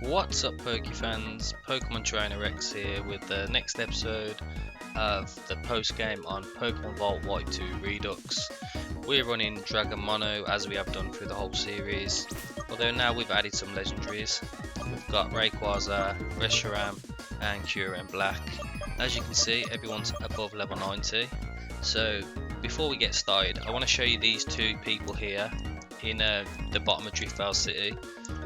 What's up, Pokefans? Pokemon Trainer X here with the next episode of the post game on Pokemon Volt White 2 Redux. We're running Dragon Mono as we have done through the whole series, although now we've added some legendaries. We've got Rayquaza, Reshiram and Kyurem Black. As you can see, everyone's above level 90. So before we get started, I want to show you these two people here in the bottom of Driftvale City.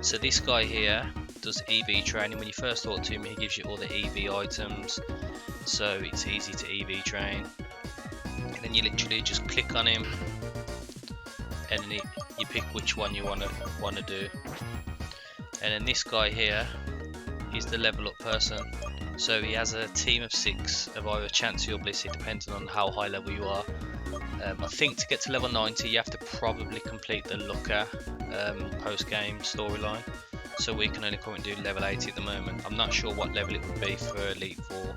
So this guy here does EV training. When you first talk to him, he gives you all the EV items, so it's easy to EV train. And then you literally just click on him, and then you pick which one you want to do. And then this guy here is the level up person. So he has a team of 6 of either Chansey or Blissey, depending on how high level you are. I think to get to level 90, you have to probably complete the Looker post-game storyline. So we can only currently do level 80 at the moment. I'm not sure what level it would be for Elite 4,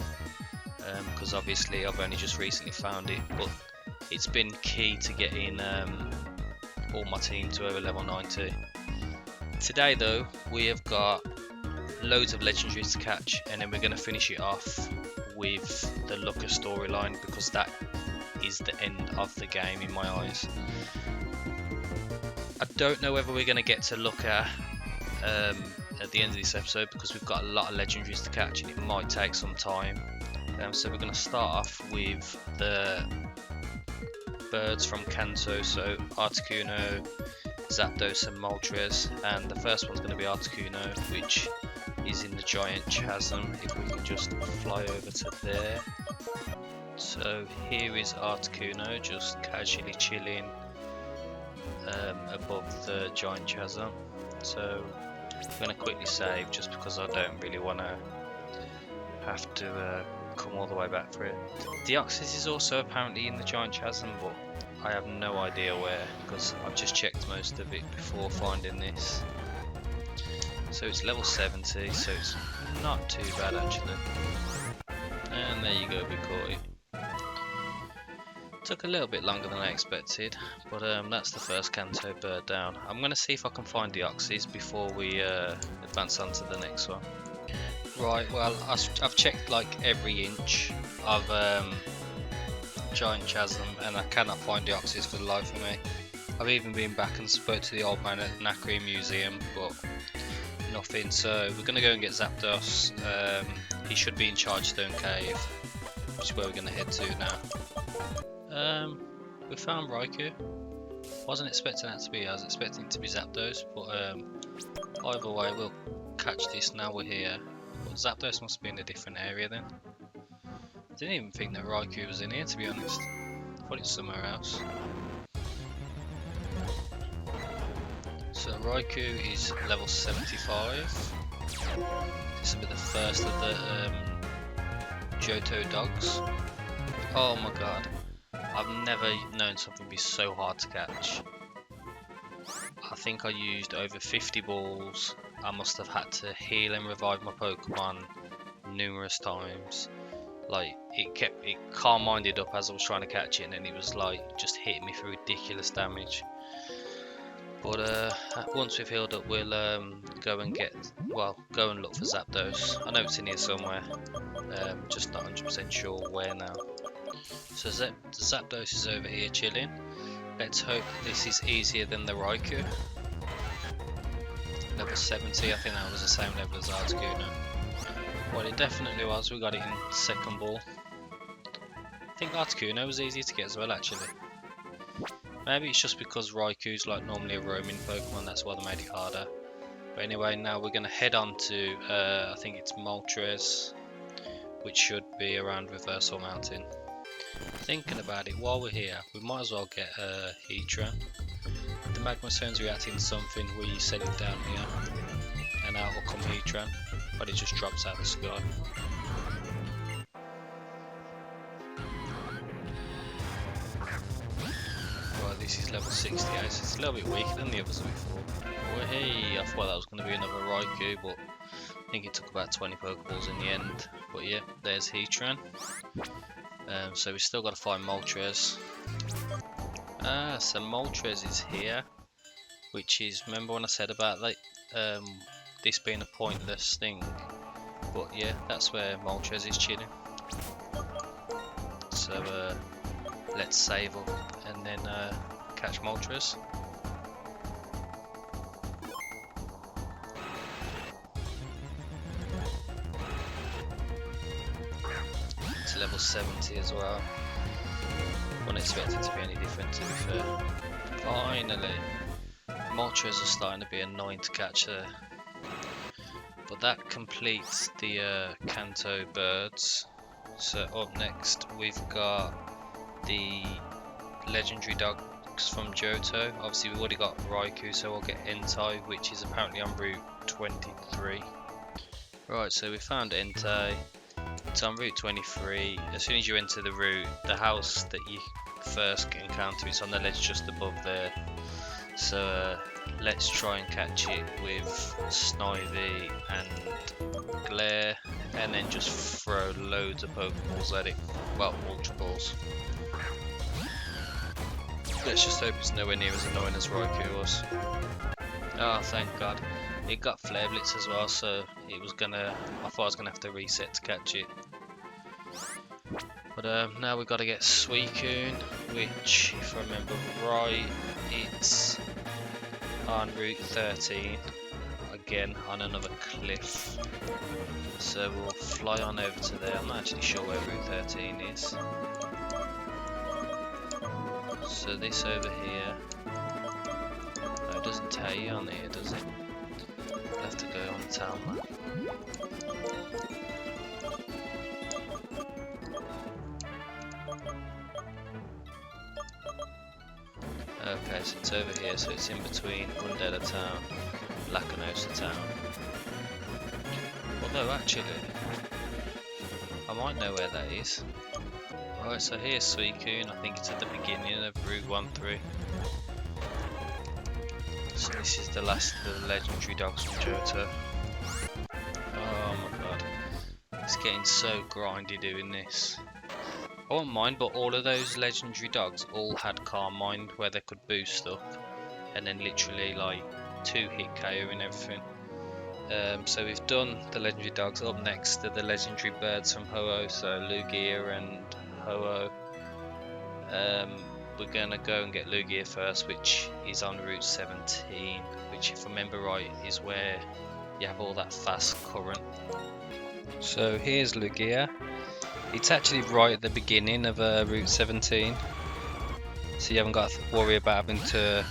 because obviously I've only just recently found it, but it's been key to getting all my team to over level 90. Today though, we have got loads of legendaries to catch, and then we're going to finish it off with the Looker storyline, because that is the end of the game in my eyes. I don't know whether we're going to get to Looker at the end of this episode, because we've got a lot of legendaries to catch and it might take some time. So we're going to start off with the birds from Kanto, so Articuno, Zapdos and Moltres, and the first one's going to be Articuno, which is in the giant chasm. If we can just fly over to there. So here is Articuno just casually chilling above the giant chasm. So I'm going to quickly save, just because I don't really want to have to come all the way back for it. Deoxys is also apparently in the giant chasm, but I have no idea where, because I've just checked most of it before finding this. So it's level 70, so it's not too bad actually. And there you go, we caught it. Took a little bit longer than I expected, but that's the first Kanto bird down. I'm going to see if I can find Deoxys before we advance on to the next one. Right, well, I've checked like every inch of Giant Chasm, and I cannot find Deoxys for the life of me. I've even been back and spoke to the old man at Nakri Museum, but nothing. So we're going to go and get Zapdos. He should be in Chargestone Cave, which is where we're going to head to now. We found Raikou. Wasn't expecting that to be. I was expecting it to be Zapdos, but either way, we'll catch this now we're here. But Zapdos must be in a different area then. I didn't even think that Raikou was in here, to be honest. I thought it's somewhere else. So Raikou is level 75. This will be the first of the Johto dogs. Oh my god. I've never known something be so hard to catch. I think I used over 50 balls. I must have had to heal and revive my Pokemon numerous times. Like, it calm-minded up as I was trying to catch it, and then it was like just hitting me for ridiculous damage. But once we've healed up, we'll go and look for Zapdos. I know it's in here somewhere, just not 100% sure where now. So Zapdos is over here chilling. Let's hope this is easier than the Raikou. Level 70, I think that was the same level as Articuno. Well, it definitely was. We got it in second ball. I think Articuno was easier to get as well, actually. Maybe it's just because Raikou's like normally a roaming Pokemon, that's why they made it harder. But anyway, now we're going to head on to, I think it's Moltres, which should be around Reversal Mountain. Thinking about it, while we're here, we might as well get a Heatran. The Magma Stone's reacting to something, we set it down here, and out will come Heatran, but it just drops out of the sky. Right, this is level 68, so it's a little bit weaker than the others before. Well, hey, I thought that was going to be another Raikou, but I think it took about 20 Pokeballs in the end. But yeah, there's Heatran. So we've still got to find Moltres. So Moltres is here, which is, remember when I said about like this being a pointless thing. But yeah, that's where Moltres is chilling. So let's save up and then catch Moltres. It's level 70 as well. Wouldn't expect it to be any different, to be fair. Finally! Moltres are starting to be annoying to catch there. But that completes the Kanto birds. So up next we've got the legendary dogs from Johto. Obviously we've already got Raikou, so we'll get Entei, which is apparently on route 23. Right, so we found Entei. It's on route 23. As soon as you enter the route, the house that you first encounter, it's on the ledge just above there. So let's try and catch it with Snivy and Glare, and then just throw loads of Pokeballs at it. Well, Ultra Balls. Let's just hope it's nowhere near as annoying as Raikou was. Oh, thank God. It got Flare Blitz as well, so it was gonna. I thought I was gonna have to reset to catch it. But now we've got to get Suicune, which, if I remember right, it's on route 13. Again, on another cliff. So we'll fly on over to there. I'm not actually sure where route 13 is. So this over here. No, it doesn't tell you on here, does it? I'll have to go on the town map. Okay, so it's over here, so it's in between Undella Town and Lacanosa Town. Although actually, I might know where that is. Alright, so here's Suicune. I think it's at the beginning of Route 13. So this is the last of the legendary dogs from Johto. Oh my God, it's getting so grindy doing this. I won't mind, but all of those legendary dogs all had Calm Mind where they could boost up and then literally like 2-hit KO and everything. So we've done the legendary dogs. Up next are the legendary birds from Ho-Oh, so Lugia and Ho-Oh. We're gonna go and get Lugia first, which is on route 17, which if I remember right is where you have all that fast current. So here's Lugia. It's actually right at the beginning of route 17, so you haven't got to worry about having to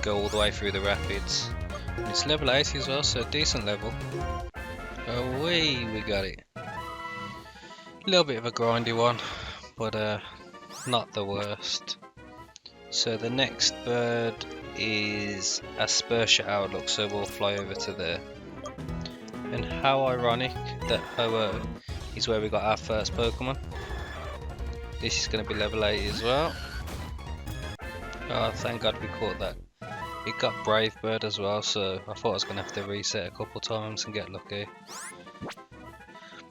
go all the way through the rapids. And it's level 80 as well, so decent level. Away we got it. A little bit of a grindy one, but not the worst. So the next bird is Aspertia Outlook, so we'll fly over to there. And how ironic that Ho-Oh is where we got our first Pokemon. This is going to be level 80 as well. Oh, thank God we caught that. It got Brave Bird as well, so I thought I was going to have to reset a couple times and get lucky.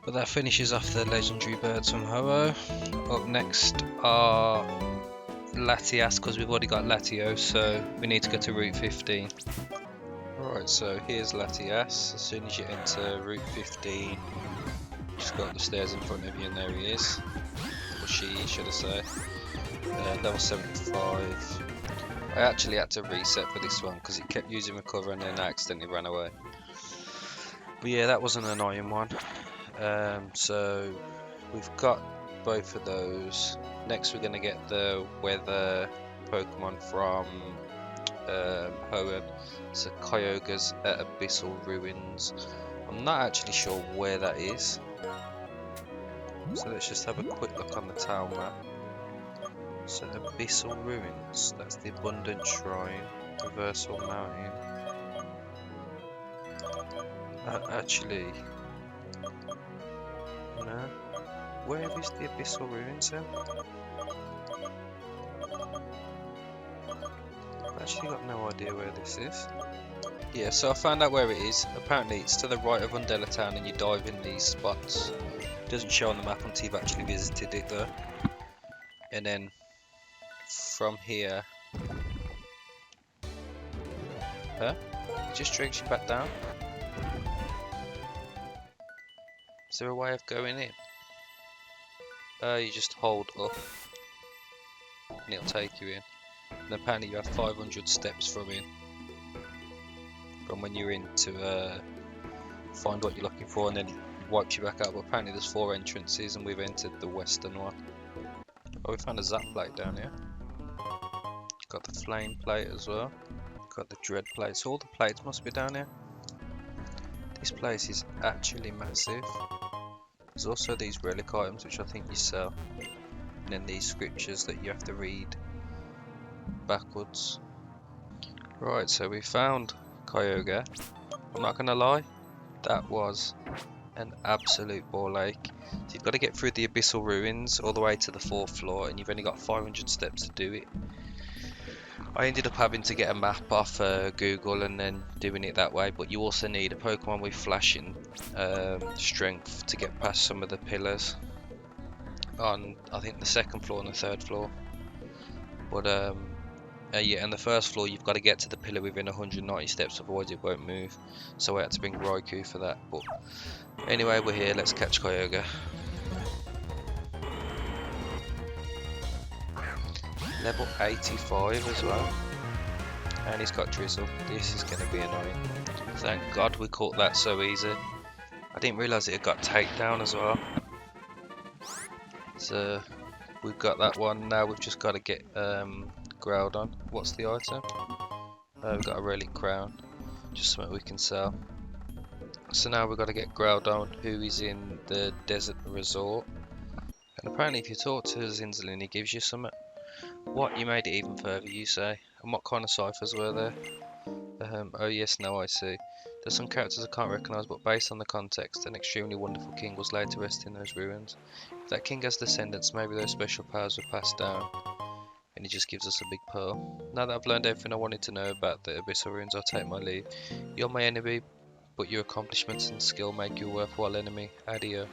But that finishes off the legendary birds from Ho-Oh. Up next are Latias, because we've already got Latios, so we need to go to route 15. Alright, so here's Latias. As soon as you enter route 15, just go up the stairs in front of you and there he is. Or she, should I say. Level 75. I actually had to reset for this one because it kept using recover and then I accidentally ran away. But yeah, that was an annoying one. So we've got both of those. Next we're going to get the weather Pokemon from Hoenn. So Kyogre's at Abyssal Ruins. I'm not actually sure where that is. So let's just have a quick look on the town map. So Abyssal Ruins, that's the Abundant Shrine, Reversal Mountain. Actually, no. Where is the Abyssal Ruins then? I've actually got no idea where this is. Yeah, so I found out where it is. Apparently it's to the right of Undella Town and you dive in these spots. It doesn't show on the map until you've actually visited it though. And then from here, it just drags you back down. Is there a way of going in? You just hold up and it'll take you in. And apparently you have 500 steps from when you're in to find what you're looking for, and then it wipes you back out. But apparently there's 4 entrances and we've entered the western one. Oh, we found a zap plate down here. Got the flame plate as well. Got the dread plate. So all the plates must be down here. This place is actually massive. There's also these relic items which I think you sell. And then these scriptures that you have to read backwards. Right, so we found Kyogre. I'm not gonna lie, that was an absolute ball ache. So you've got to get through the abyssal ruins all the way to the 4th floor, and you've only got 500 steps to do it. I ended up having to get a map off Google and then doing it that way, but you also need a Pokemon with flashing strength to get past some of the pillars on, I think, the 2nd floor and the 3rd floor. But yeah, and the 1st floor you've got to get to the pillar within 190 steps, otherwise it won't move. So I had to bring Raikou for that. But anyway, we're here, let's catch Kyogre. Level 85 as well, and he's got Drizzle. This is going to be annoying. Thank God we caught that so easy. I didn't realise it had got takedown as well. So we've got that one. Now we've just got to get Groudon. What's the item? We've got a relic crown, just something we can sell. So now we've got to get Groudon, who is in the desert resort. And apparently if you talk to Zinzalin, he gives you something. What, you made it even further, you say? And what kind of ciphers were there? Oh yes, now I see. There's some characters I can't recognise, but based on the context, an extremely wonderful king was laid to rest in those ruins. If that king has descendants, maybe those special powers were passed down. And he just gives us a big pearl. Now that I've learned everything I wanted to know about the abyssal ruins, I'll take my leave. You're my enemy, but your accomplishments and skill make you a worthwhile enemy. Adio.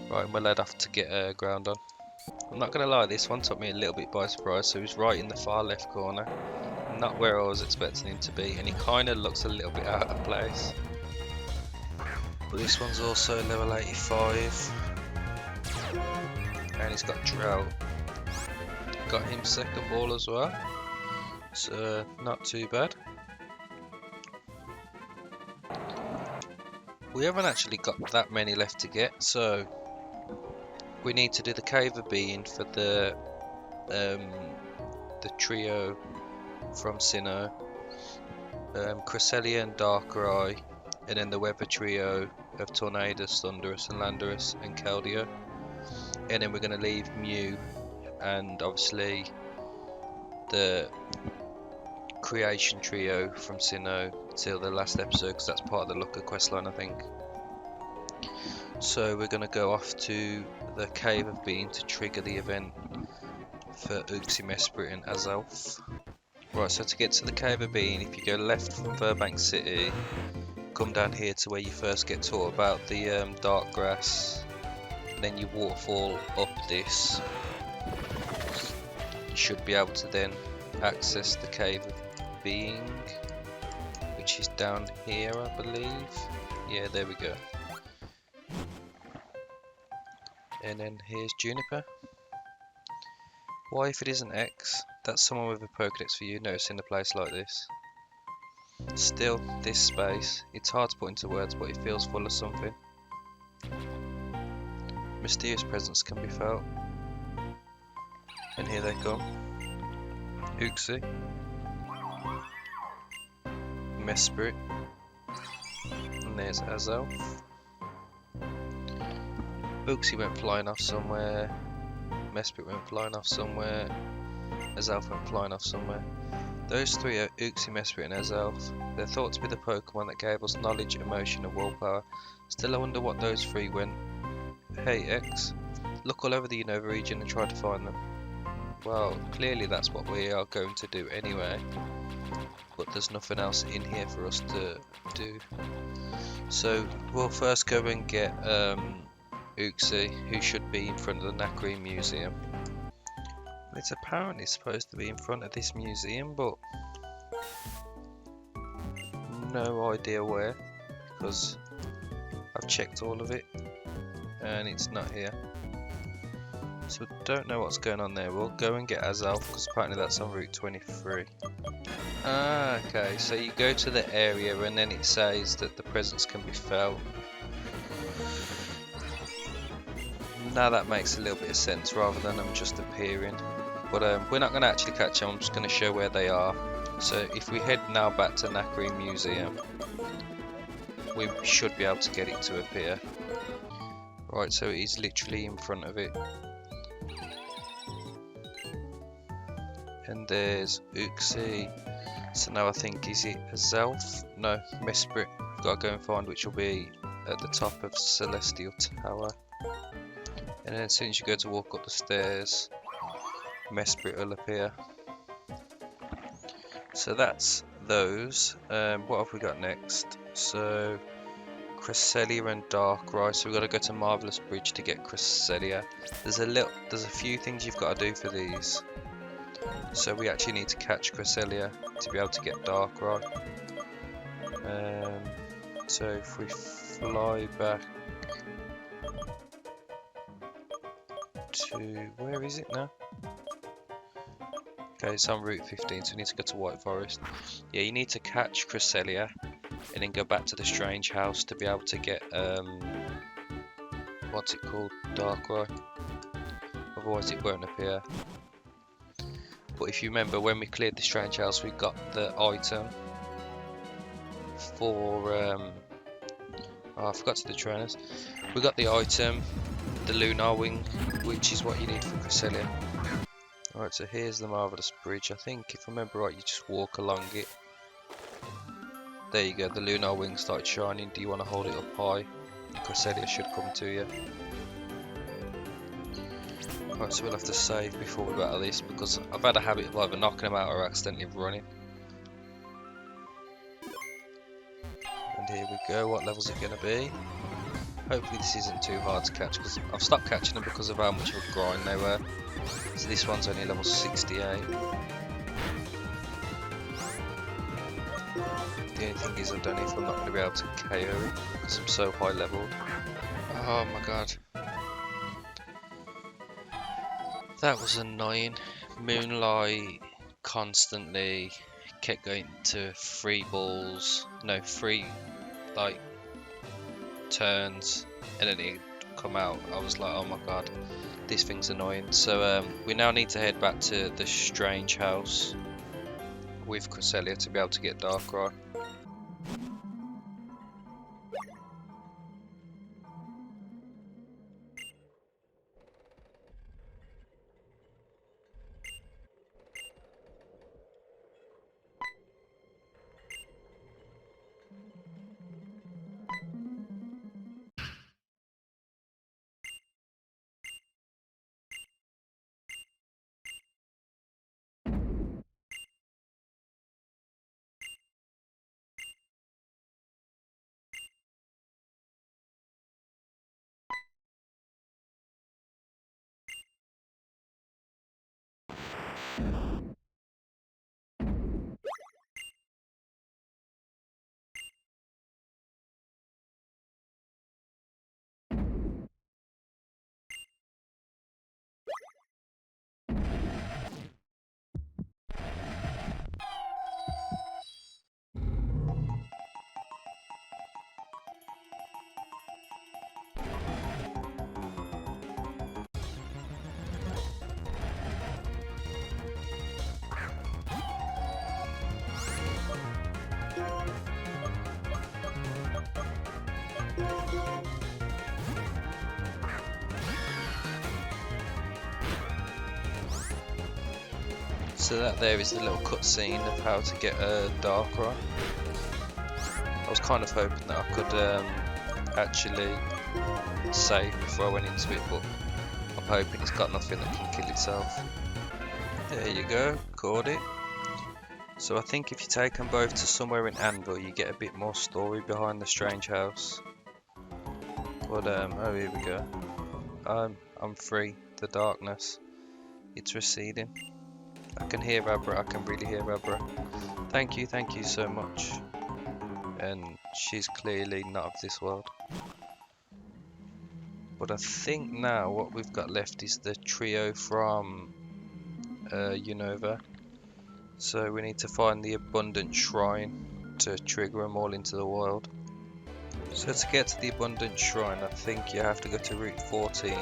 Right, we're led off to get Groudon. I'm not going to lie, this one took me a little bit by surprise. So he's right in the far left corner, not where I was expecting him to be, and he kind of looks a little bit out of place. But this one's also level 85, and he's got Drought. Got him 2nd ball as well, so not too bad. We haven't actually got that many left to get, so we need to do the Cave of Being for the trio from Sinnoh, Cresselia and Darkrai, and then the weather trio of Tornadus, Thundurus and Landorus and Keldeo. And then we're going to leave Mew and obviously the creation trio from Sinnoh till the last episode, because that's part of the Looker questline, I think. So we're going to go off to the Cave of Being to trigger the event for Uxie, Mesprit and Azelf. Right, so to get to the Cave of Being, if you go left from Burbank City, come down here to where you first get taught about the dark grass, then you waterfall up this. You should be able to then access the Cave of Being, which is down here, I believe. Yeah, there we go. And then here's Juniper. Why, if it isn't X? That's someone with a Pokedex for you, noticing a place like this. Still, this space, it's hard to put into words, but it feels full of something. Mysterious presence can be felt. And here they come. Uxie. Mesprit. And there's Azelf. Uxie went flying off somewhere. Mesprit went flying off somewhere. Azelf went flying off somewhere. Those three are Uxie, Mesprit and Azelf. They're thought to be the Pokemon that gave us knowledge, emotion and willpower. Still, I wonder what those three went. Hey X, look all over the Unova region and try to find them. Well, clearly that's what we are going to do anyway. But there's nothing else in here for us to do. So we'll first go and get Uxie, who should be in front of the Nacree Museum. It's apparently supposed to be in front of this museum, but no idea where, because I've checked all of it and it's not here. So don't know what's going on there. We'll go and get Azelf because apparently that's on Route 23. Ah, okay, so you go to the area and then it says that the presents can be felt. Now that makes a little bit of sense rather than them just appearing. But we're not going to actually catch them, I'm just going to show where they are. So if we head now back to Nakri Museum, we should be able to get it to appear. Right, so it is literally in front of it. And there's Uxie. So now I think, is it Azelf? No, Mesprit. We've got to go and find, which will be at the top of Celestial Tower. And then as soon as you go to walk up the stairs, Mesprit will appear. So that's those. What have we got next? So Cresselia and Darkrai. So we've got to go to Marvelous Bridge to get Cresselia. There's a few things you've got to do for these. So we actually need to catch Cresselia to be able to get Darkrai. So if we fly back to, where is it now? Okay, it's on Route 15, so we need to go to White Forest. Yeah, you need to catch Cresselia and then go back to the Strange House to be able to get what's it called? Darkrai. Otherwise it won't appear. But if you remember, when we cleared the Strange House, we got the item for oh, I forgot to the trainers. We got the item, the Lunar Wing, which is what you need for Cresselia. Alright, so here's the Marvelous Bridge. I think, if I remember right, you just walk along it. There you go, the Lunar Wing started shining. Do you want to hold it up high? Cresselia should come to you. Alright, so we'll have to save before we battle this, because I've had a habit of either knocking them out or accidentally running. And here we go, what level's it going to be? Hopefully this isn't too hard to catch, because I've stopped catching them because of how much of a grind they were. So this one's only level 68. The only thing is, I don't know if I'm not going to be able to KO it because I'm so high leveled. Oh my god. That was annoying. Moonlight constantly kept going to free balls. No, free like turns, and then it'd come out. I was like, oh my god, this thing's annoying. So we now need to head back to the Strange House with Cresselia to be able to get Darkrai. So that there is the little cutscene of how to get a Darkrai. I was kind of hoping that I could actually save before I went into it, but I'm hoping it's got nothing that can kill itself. There you go, caught it. So I think if you take them both to somewhere in Anvil, you get a bit more story behind the Strange House. But oh, here we go. I'm free. The darkness, it's receding. I can hear Abra, I can really hear Abra. Thank you so much. And she's clearly not of this world. But I think now what we've got left is the trio from Unova. So we need to find the Abundant Shrine to trigger them all into the wild. So to get to the Abundant Shrine, I think you have to go to Route 14 and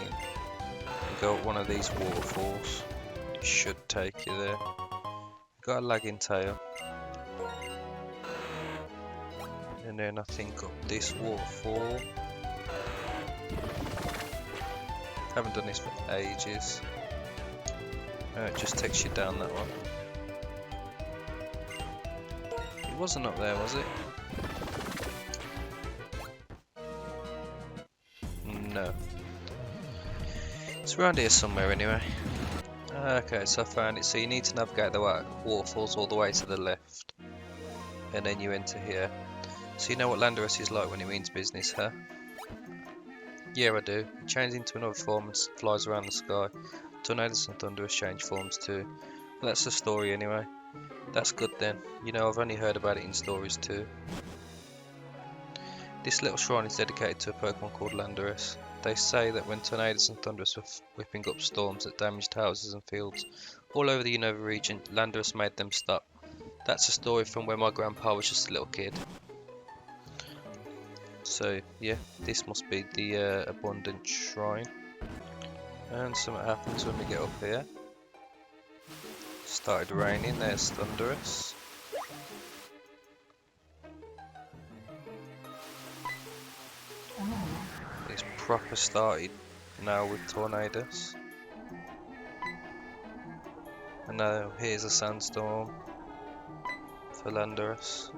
go up one of these waterfalls. It should take you there. Got a lagging tail. And then I think up this waterfall. Haven't done this for ages. It just takes you down that one. It wasn't up there, was it? No. It's around here somewhere anyway. Okay, so I found it. So you need to navigate the waterfalls all the way to the left. And then you enter here. So you know what Landorus is like when it means business, huh? Yeah, I do. It changes into another form and flies around the sky. Tornadoes and Thunderous change forms too. Well, that's the story anyway. That's good then. You know, I've only heard about it in stories too. This little shrine is dedicated to a Pokemon called Landorus. They say that when Tornadoes and Thunderous were whipping up storms that damaged houses and fields all over the Unova region, Landorus made them stop. That's a story from when my grandpa was just a little kid. So yeah, this must be the Abundant Shrine. And something happens when we get up here. Started raining, there's Thunderous. It's proper started now with Tornadoes. And now here's a sandstorm for Landorus.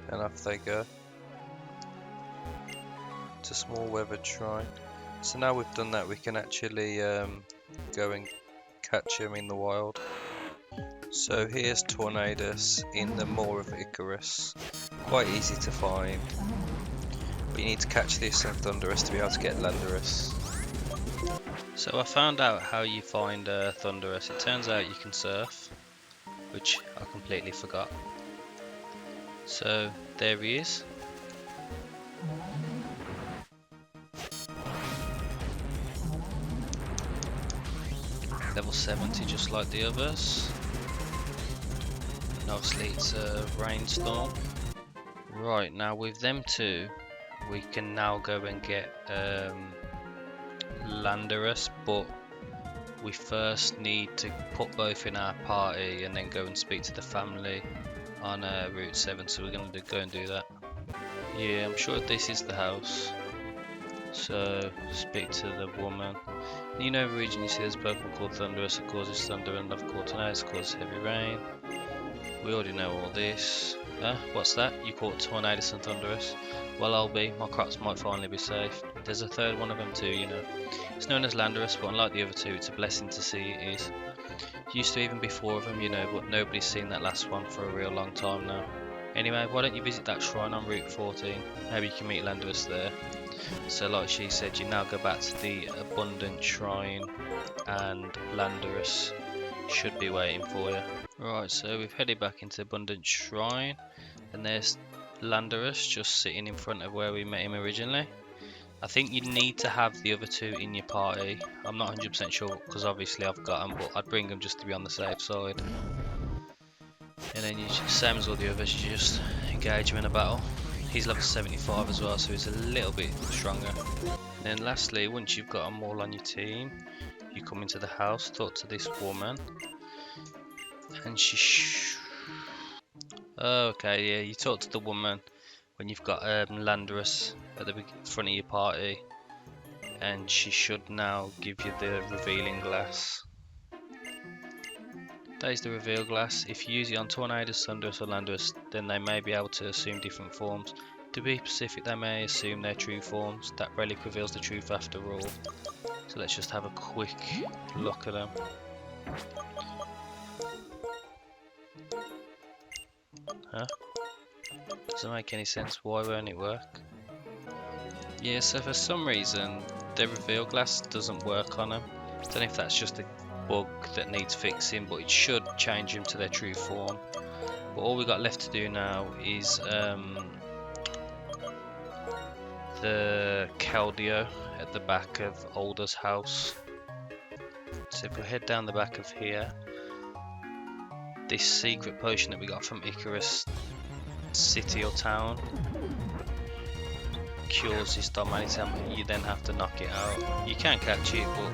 And off they go. It's a small weathered shrine. So now we've done that, we can actually go and catch him in the wild. So here's Tornadoes in the Moor of Icarus. Quite easy to find. But you need to catch this and Thunderous to be able to get Landorus. So I found out how you find Thunderous. It turns out you can surf, which I completely forgot. So there he is. Level 70 just like the others. And obviously it's a rainstorm. Right, now with them two we can now go and get Landorus, but we first need to put both in our party and then go and speak to the family on Route 7, so we're going to go and do that. Yeah, I'm sure this is the house. So, speak to the woman. In the Unova region you see there's a Pokemon called Thunderous that causes thunder, and I've caught Tornadoes that causes heavy rain. We already know all this. What's that? You caught Tornadoes and Thunderous? Well, I'll be. My crops might finally be safe. There's a third one of them too, you know. It's known as Landorus, but unlike the other two, it's a blessing to see it is. Used to even be 4 of them, you know, but nobody's seen that last one for a real long time now. Anyway, why don't you visit that shrine on Route 14? Maybe you can meet Landorus there. So like she said, you now go back to the Abundant Shrine and Landorus should be waiting for you. Right, so we've headed back into Abundant Shrine and there's Landorus just sitting in front of where we met him originally. I think you need to have the other two in your party. I'm not 100% sure because obviously I've got them, but I'd bring them just to be on the safe side. And then you just, same as all the others, you just engage him in a battle. He's level 75 as well, so he's a little bit stronger. And then lastly, once you've got them all on your team, you come into the house, talk to this woman, and she oh, okay, yeah, you talk to the woman when you've got Landorus at the front of your party, and she should now give you the revealing glass. That is the reveal glass. If you use it on Tornadoes, Thunderous or Landorus, then they may be able to assume different forms. To be specific, they may assume their true forms. That relic reveals the truth after all. So let's just have a quick look at them. Huh? Doesn't make any sense. Why won't it work? Yeah, so for some reason the reveal glass doesn't work on them. I don't know if that's just a bug that needs fixing, but it should change them to their true form. But all we got left to do now is the Keldeo at the back of Alder's house. So if we head down the back of here, this secret potion that we got from Icarus City or Town cures this Domanitam, you then have to knock it out. You can catch it, but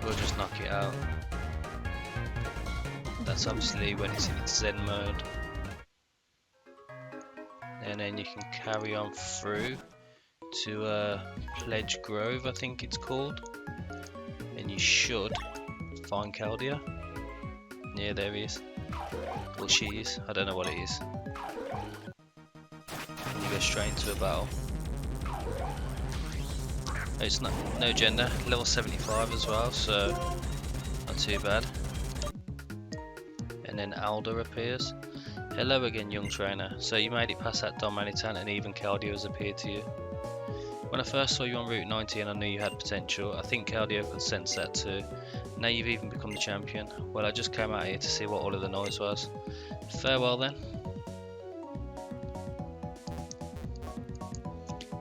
we'll just knock it out. That's obviously when it's in its Zen mode. And then you can carry on through to Pledge Grove, I think it's called. And you should find Keldeo. Yeah, there he is. Well, she is. I don't know what it is. And you go straight into a battle. It's not no gender. Level 75 as well, so not too bad. And then Alder appears. Hello again, young trainer. So you made it past that Domanitan and even Keldeo has appeared to you. When I first saw you on Route 19, I knew you had potential. I think Keldeo could sense that too. Now you've even become the champion. Well, I just came out here to see what all of the noise was. Farewell then.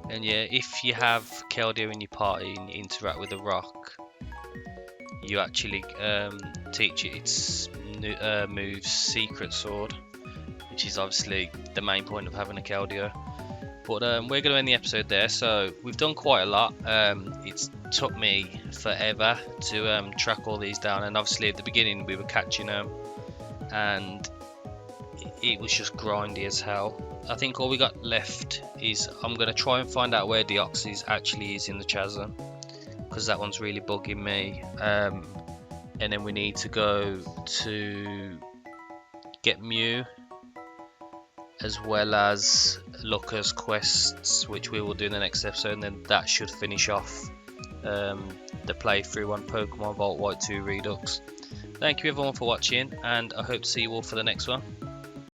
And yeah, if you have Keldeo in your party and you interact with the rock, you actually teach it its moves Secret Sword, which is obviously the main point of having a Keldeo. But we're going to end the episode there. So we've done quite a lot. It's took me forever to track all these down, and obviously at the beginning we were catching them and it was just grindy as hell. I think all we got left is I'm going to try and find out where Deoxys actually is in the chasm, because that one's really bugging me. And then we need to go to get Mew, as well as Lucca's quests, which we will do in the next episode, and then that should finish off the playthrough on Pokemon Volt White 2 Redux. Thank you everyone for watching, and I hope to see you all for the next one.